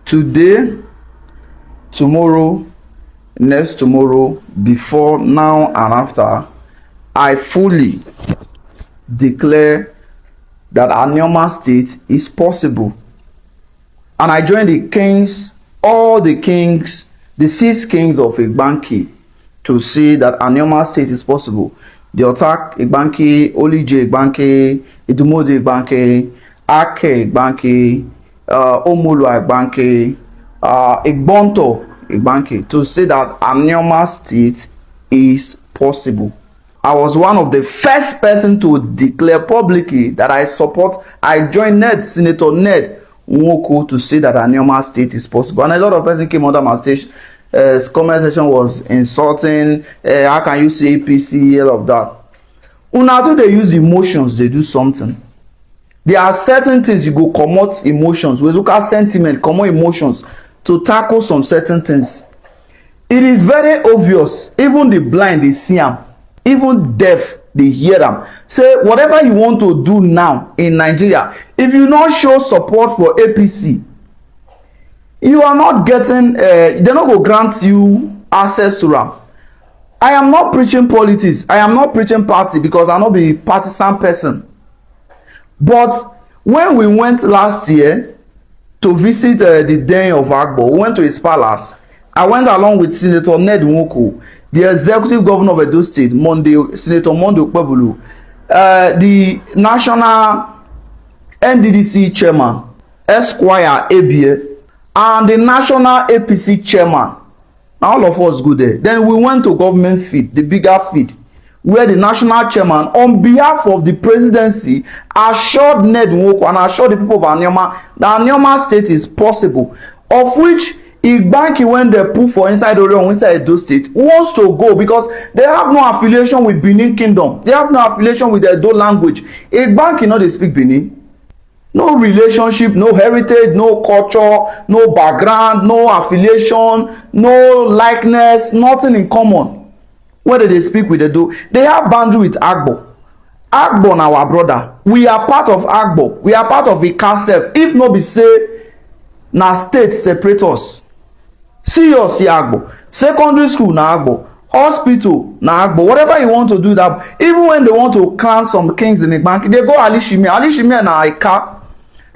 Today, tomorrow, next tomorrow, before, now, and after, I fully declare that Anyoma State is possible. And I join the kings, all the kings, the 6 kings of Igbanke, to say that Anyoma State is possible. The attack Igbanke, Olije Igbanke, Idumode Igbanke, Ake Igbanke, Omulu Igbanke, Igbonto Igbanke, to say that Anyoma State is possible. I was one of the first person to declare publicly that I joined Senator Ned Nwoko to say that Anyoma State is possible. And a lot of person came under my stage. Comment section was insulting. How can you say APC? All of that. Until they use emotions, they do something. There are certain things you go comot emotions. We look at sentiment, comot emotions to tackle some certain things. It is very obvious. Even the blind, they see them. Even deaf, they hear them. Say whatever you want to do now in Nigeria, if you not show support for APC, you are not getting. They're not going to grant you access to them. I am not preaching politics. I am not preaching party because I not be a partisan person. But when we went last year to visit the den of Agbo, we went to his palace. I went along with Senator Ned Nwoko, the executive governor of Edo State, Senator Monday Okpebulu, the national NDDC chairman, Esquire Abie, and the national APC chairman. All of us go there. Then we went to government feed, the bigger feed, where the national chairman, on behalf of the presidency, assured Ned Nwoko and assured the people of Anyoma that Anyoma State is possible, of which Igbanke, when they put for inside Orion, inside Edo State, wants to go because they have no affiliation with Benin Kingdom. They have no affiliation with the Edo language. Igbanke, no, they speak Benin. No relationship, no heritage, no culture, no background, no affiliation, no likeness, nothing in common. Whether they speak with Edo, they have boundary with Agbo. Agbo na our brother. We are part of Agbo. We are part of Ika. If no be say na state separate us. See us here Agbo. Secondary school na Agbo. Hospital na Agbo. Whatever you want to do that. Even when they want to crown some kings in Igbanke, they go Alishime. Alishime na Ika.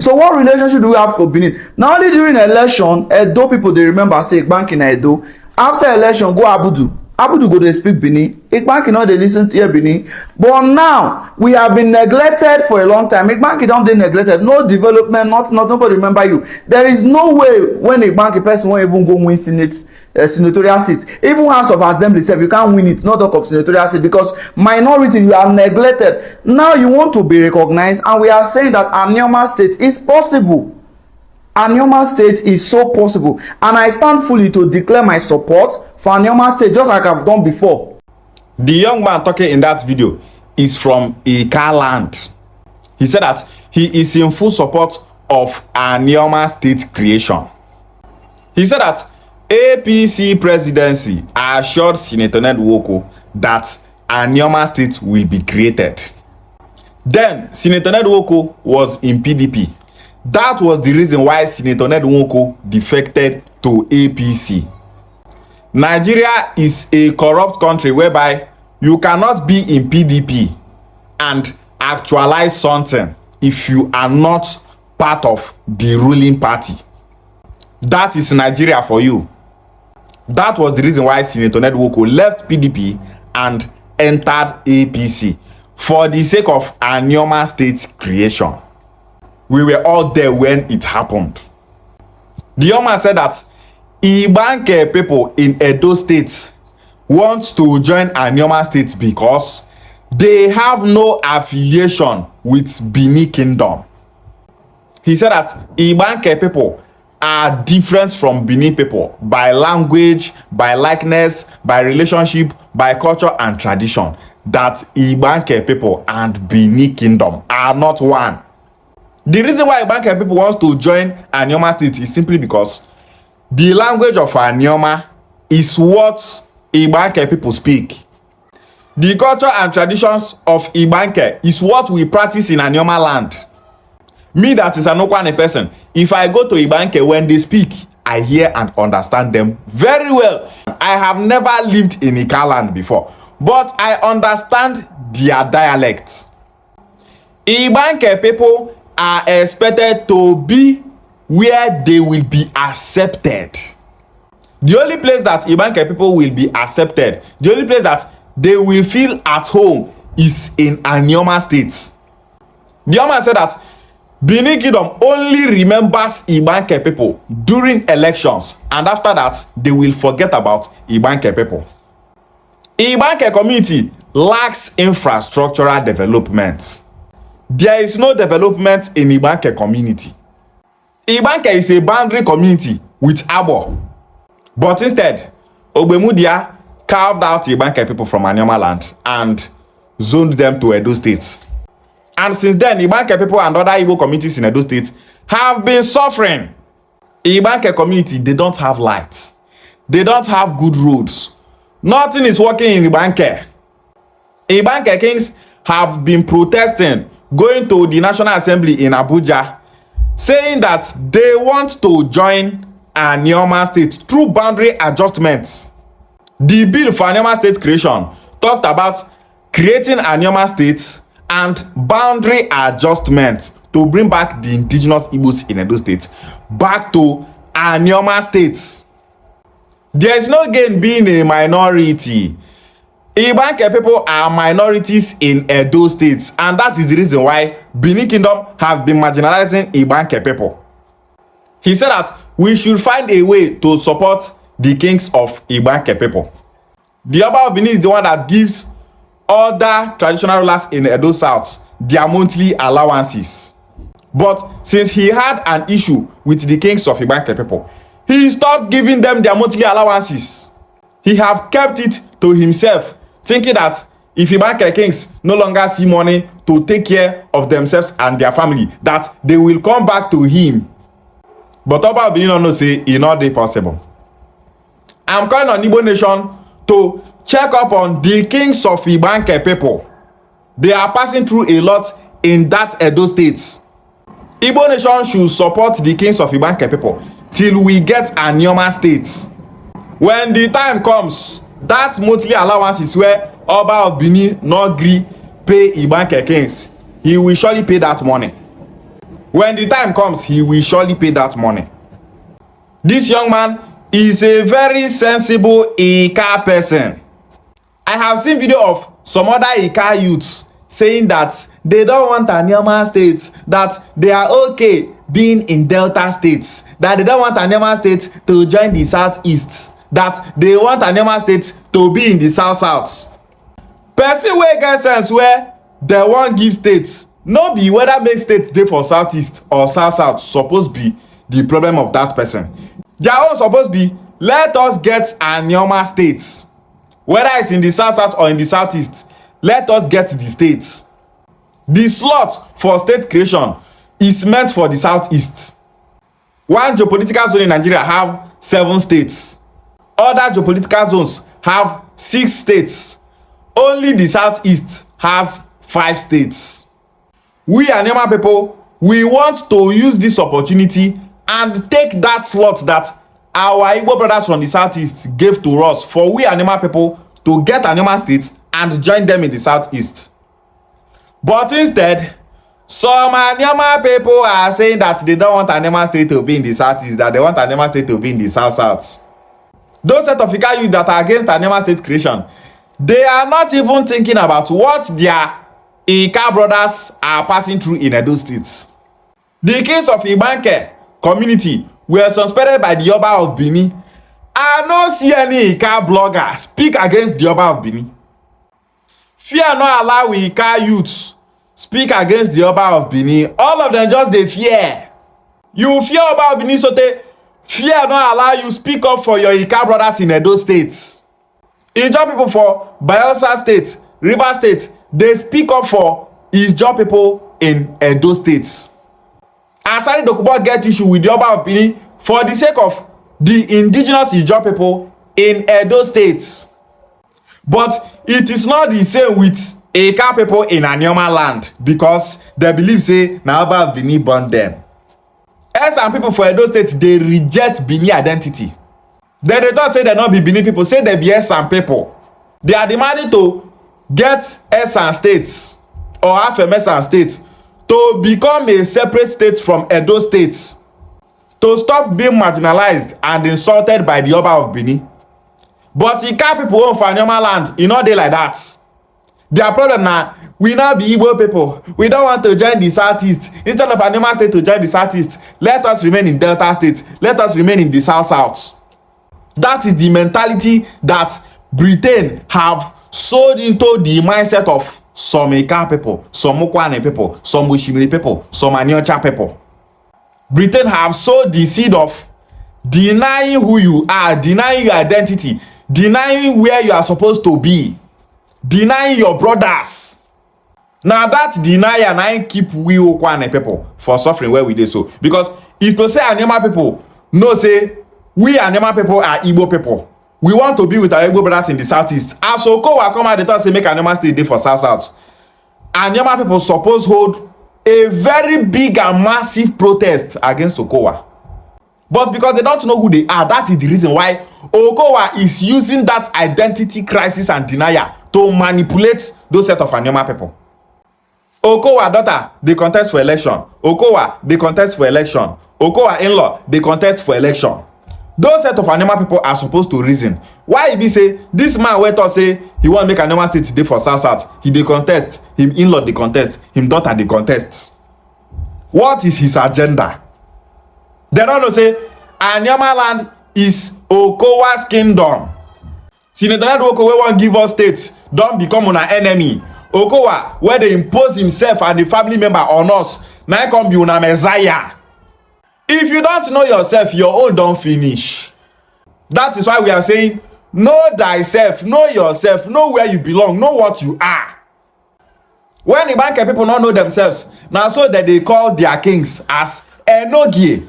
So what relationship do we have for Benin? Not only during election, Edo people they remember say Igbanke na Edo. After election, go Abudu. Abudu go dey speak Benin. Igbanke no dey listen to hear Benin. But now we have been neglected for a long time. Igbanke don dey neglected. No development, not nobody remember you. There is no way when Igbanke person won't even go win Senate, senatorial seat. Even House of Assembly sef, you can't win it. Not talk of senatorial seat because minority you are neglected. Now you want to be recognized, and we are saying that Anyoma State is possible. Anyoma State is so possible, and I stand fully to declare my support for Anyoma State just like I've done before. The young man talking in that video is from Ika Land. He said that he is in full support of Anyoma State creation. He said that APC presidency assured Senator Ned Nwoko that Anyoma State will be created. Then Senator Ned Nwoko was in PDP. That was the reason why Senator Ned Nwoko defected to APC. Nigeria is a corrupt country whereby you cannot be in PDP and actualize something if you are not part of the ruling party. That is Nigeria for you. That was the reason why Senator Ned Nwoko left PDP and entered APC for the sake of Anyoma State creation. We were all there when it happened. The young man said that Igbanke people in Edo State want to join Anyoma State because they have no affiliation with Benin Kingdom. He said that Igbanke people are different from Benin people by language, by likeness, by relationship, by culture and tradition. That Igbanke people and Benin Kingdom are not one. The reason why Igbanke people wants to join Anyoma State is simply because the language of Anyoma is what Igbanke people speak. The culture and traditions of Igbanke is what we practice in Anyoma land. Me that is an Okwane person, if I go to Igbanke, when they speak, I hear and understand them very well. I have never lived in Ika Land before, but I understand their dialect. Igbanke people are expected to be where they will be accepted. The only place that Igbanke people will be accepted, the only place that they will feel at home is in Anyoma State. The Anyoma said that Benin Kingdom only remembers Igbanke people during elections, and after that, they will forget about Igbanke people. Igbanke community lacks infrastructural development. There is no development in Igbanke community. Igbanke is a boundary community with Abo. But instead, Ogbemudia carved out Igbanke people from Anyoma land and zoned them to Edo State. And since then, Igbanke people and other Igbo communities in Edo State have been suffering. Igbanke community, they don't have light. They don't have good roads. Nothing is working in Igbanke. Igbanke kings have been protesting, going to the National Assembly in Abuja, saying that they want to join Anyoma State through boundary adjustments. The bill for Anyoma State creation talked about creating Anyoma State and boundary adjustment to bring back the indigenous Igbos in Edo State back to Anyoma State. There is no gain being a minority. Igbanke people are minorities in Edo State, and that is the reason why Benin Kingdom have been marginalizing Igbanke people. He said that we should find a way to support the kings of Igbanke people. The Oba of Benin is the one that gives other traditional rulers in Edo South their monthly allowances. But since he had an issue with the kings of Igbanke people, he stopped giving them their monthly allowances. He have kept it to himself, thinking that if Igbanke kings no longer see money to take care of themselves and their family, that they will come back to him. But Oba of Benin don't know say e not dey possible. I'm calling on Igbo nation to check up on the kings of Igbanke people. They are passing through a lot in that Edo State. Igbo nation should support the kings of Igbanke people till we get Anyoma State. When the time comes, that monthly allowance is where Oba of Benin no gree pay Igbanke kings. He will surely pay that money. When the time comes, he will surely pay that money. This young man is a very sensible Ika person. I have seen video of some other Ika youths saying that they don't want Anyoma State, that they are okay being in Delta states, that they don't want Anyoma State to join the Southeast, that they want Anyoma State to be in the South. Person wey get sense where they wan give states, no be whether make state dey for Southeast or South suppose be the problem of that person. Their own suppose be, let us get Anyoma State. Whether it's in the South or in the Southeast, let us get the state. The slot for state creation is meant for the Southeast. One geopolitical zone in Nigeria have 7 states. Other geopolitical zones have 6 states. Only the Southeast has 5 states. We Anyoma people, we want to use this opportunity and take that slot that our Igbo brothers from the Southeast gave to us for we Anyoma people to get Anyoma State and join them in the Southeast. But instead, some Anyoma people are saying that they don't want Anyoma State to be in the Southeast, that they want Anyoma State to be in the South. Those set of Ika youth that are against Anyoma State creation, they are not even thinking about what their Ika brothers are passing through in Edo State. The kings of Igbanke community were suspended by the Oba of Benin. I no see any Ika blogger speak against the Oba of Benin. Fear not allow Ika youths speak against the Oba of Benin. All of them just dey fear. You fear Oba of Benin, so fear not allow you speak up for your Ika brothers in Edo State. Ijaw people for Bayelsa State, River State, they speak up for Ijaw people in Edo State. Asari Dokubo get issue with the Oba of Benin for the sake of the indigenous Ijaw people in Edo State. But it is not the same with Ika people in Anyoma land because they believe say na Oba Benin born them. Some people for Edo State they reject Benin identity. They don't say they not be Benin people, say they be some people. They are demanding to get Esan State or half a Esan State to become a separate state from Edo State, to stop being marginalized and insulted by the Oba of Benin. But Ika people own for Anyoma land, no dey like that. Their problem now, we now be Igbo people. We don't want to join the Southeast. Instead of Anyoma State to join the Southeast, let us remain in Delta State. Let us remain in the South. That is the mentality that Britain have sold into the mindset of some Ika people, some Mokwane people, some Oshimiri people, some Anyocha people. Britain have sowed the seed of denying who you are, denying your identity, denying where you are supposed to be, denying your brothers. Now that denial na keep we Okwane people for suffering where we dey so. Because if to say Anyoma people no say we Anyoma people are Igbo people, we want to be with our Igbo brothers in the Southeast. As Okowa come out the talk say make Anyoma State dey for South. Anyoma people suppose hold a very big and massive protest against Okowa. But because they don't know who they are, that is the reason why Okowa is using that identity crisis and denial to manipulate those set of Anyoma people. Okowa daughter, they contest for election. Okowa, they contest for election. Okowa in-law, they contest for election. Those set of Anyoma people are supposed to reason. Why be say this man went to say he want make Anyoma State dey for South? He dey contest. Him in-law dey contest. Him daughter dey contest. What is his agenda? They don't know say Anyoma land is Okowa's kingdom. Senator Ned Nwoko wey wan give us state don become una enemy. Okowa where they impose himself and the family member on us, now come be una messiah. If you don't know yourself, your own don't finish. That is why we are saying, know thyself, know yourself, know where you belong, know what you are. When Igbanke people don't know themselves, now so that they call their kings as Enogie.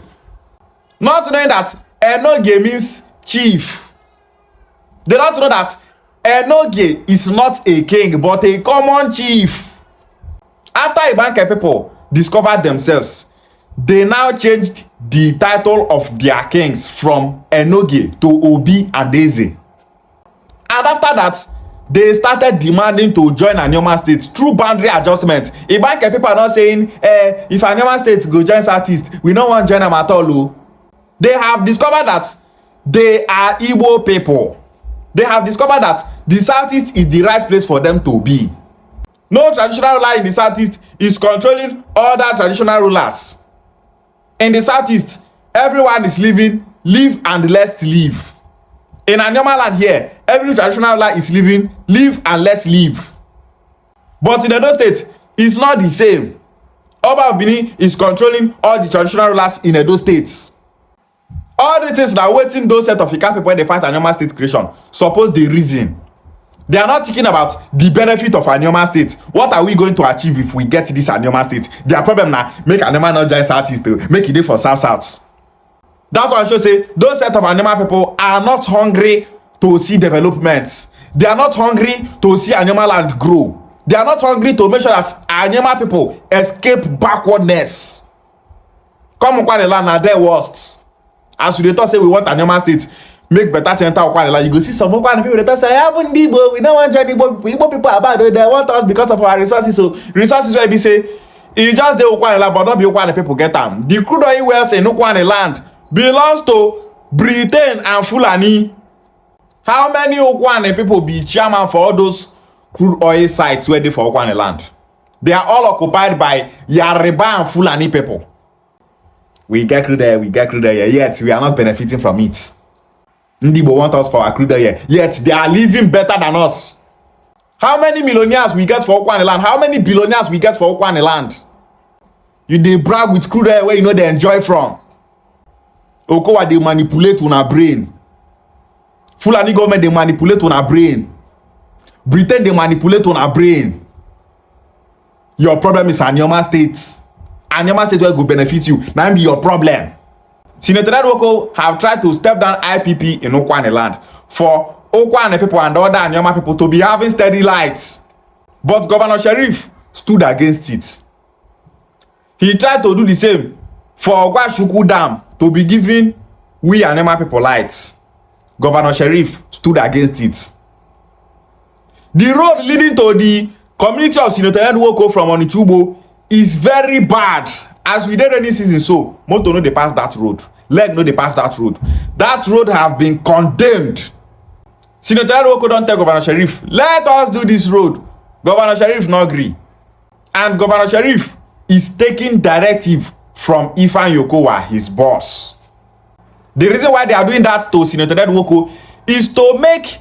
Not knowing that Enogie means chief. They don't know that Enogie is not a king, but a common chief. After Igbanke people discovered themselves, they now changed the title of their kings from Enogie to Obi and Eze. And after that, they started demanding to join Anyoma State through boundary adjustment. Igbanke people are not saying, if Anyoma State go join Southeast, we don't want to join them at all. They have discovered that they are Igbo people. They have discovered that the Southeast is the right place for them to be. No traditional ruler in the Southeast is controlling other traditional rulers. In the Southeast, everyone is living, live and let's live. In Anyoma land here, every traditional ruler is living, live and let's live. But in Edo State, it's not the same. Oba of Benin is controlling all the traditional rulers in Edo State. All these things that waiting those set of Ika people when they fight Anyoma State creation, suppose the reason. They are not thinking about the benefit of Anyoma State. What are we going to achieve if we get this Anyoma State? Their problem now, make Anyoma not join Southeast, make it dey for South. That one should say those set of Anyoma people are not hungry to see development. They are not hungry to see Anyoma land grow. They are not hungry to make sure that Anyoma people escape backwardness. Come on, land are their worst. As we talk say we want Anyoma State, make better center of Okwane. You go see some Okwane people that say, Ndigbo, we don't want Ndigbo. Igbo people are bad. They want us because of our resources. So resources where we say it's just the Okwane land, but not be Okwane people get them. The crude oil wells in Okwane land belongs to Britain and Fulani. How many Okwane people be chairman for all those crude oil sites where they for Okwane land? They are all occupied by Yoruba and Fulani people. We get crude oil, yet we are not benefiting from it. Ndigbo want us for our crude oil, yet they are living better than us. How many millionaires we get for Okwane land? How many billionaires we get for Okwane land? You dey brag with crude oil where you know they enjoy from. Okowa they manipulate on our brain. Fulani government they manipulate on our brain. Britain they manipulate on our brain. Your problem is Anyoma State. Anyoma State will benefit you. Now be your problem. Senator Ned Nwoko have tried to step down IPP in Okwane land for Okwane people and other Anyoma people to be having steady lights. But Governor Sheriff stood against it. He tried to do the same for Ogwashuku Dam to be giving we Anyoma people light. Governor Sheriff stood against it. The road leading to the community of Senator Ned Nwoko from Onitsha is very bad. As we did rainy season, so motor no dey pass that road, leg no dey pass that road. That road have been condemned. Senator Ned Nwoko don tell Governor Sheriff, let us do this road. Governor Sheriff no agree, and Governor Sheriff is taking directive from Ifeanyi Okowa, his boss. The reason why they are doing that to Senator Ned Nwoko is to make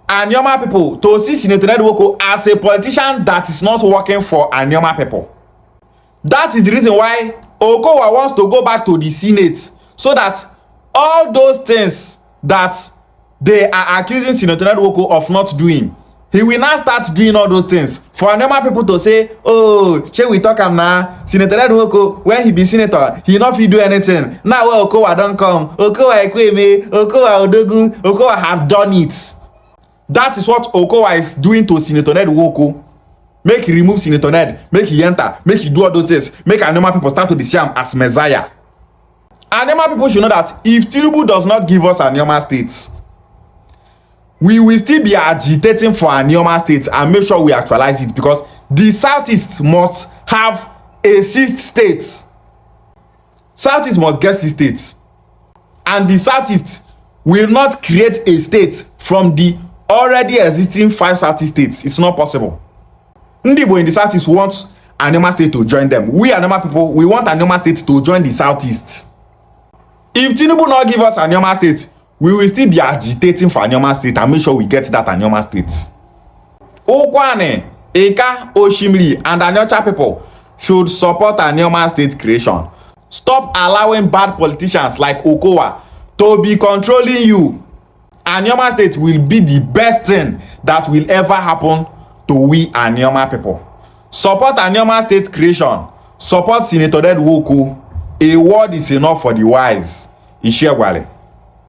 Anyoma people to see Senator Ned Nwoko as a politician that is not working for Anyoma people. That is the reason why Okowa wants to go back to the Senate, so that all those things that they are accusing Senator Ned Nwoko of not doing, he will now start doing all those things for Anyoma people to say, oh, shall we talk am now? Senator Ned Nwoko, when he be senator, he not fit do anything. Now when Okowa don come, Okowa Ekweme, Okowa Odogu, Okowa have done it. That is what Okowa is doing to Senator Ned Nwoko. Make he remove Senator Ned, make he enter, make he do all those things, make Anyoma people start to see him as Messiah. Anyoma people should know that if Tinubu does not give us Anyoma State, we will still be agitating for Anyoma State and make sure we actualize it, because the Southeast must have a 6th state. Southeast must get 6 states, and the Southeast will not create a state from the already existing 5 Southeast states. It's not possible. Ndigbo in the Southeast wants Anyoma State to join them. We Anyoma people, we want Anyoma State to join the Southeast. If Tinubu not give us Anyoma State, we will still be agitating for Anyoma State and make sure we get that Anyoma State. Okwane, Ika, Oshimli, and Anyocha people should support Anyoma State creation. Stop allowing bad politicians like Okowa to be controlling you. Anyoma State will be the best thing that will ever happen to we Anyoma people. Support Anyoma State creation. Support Senator Ned Nwoko. A word is enough for the wise. Ishiagwale.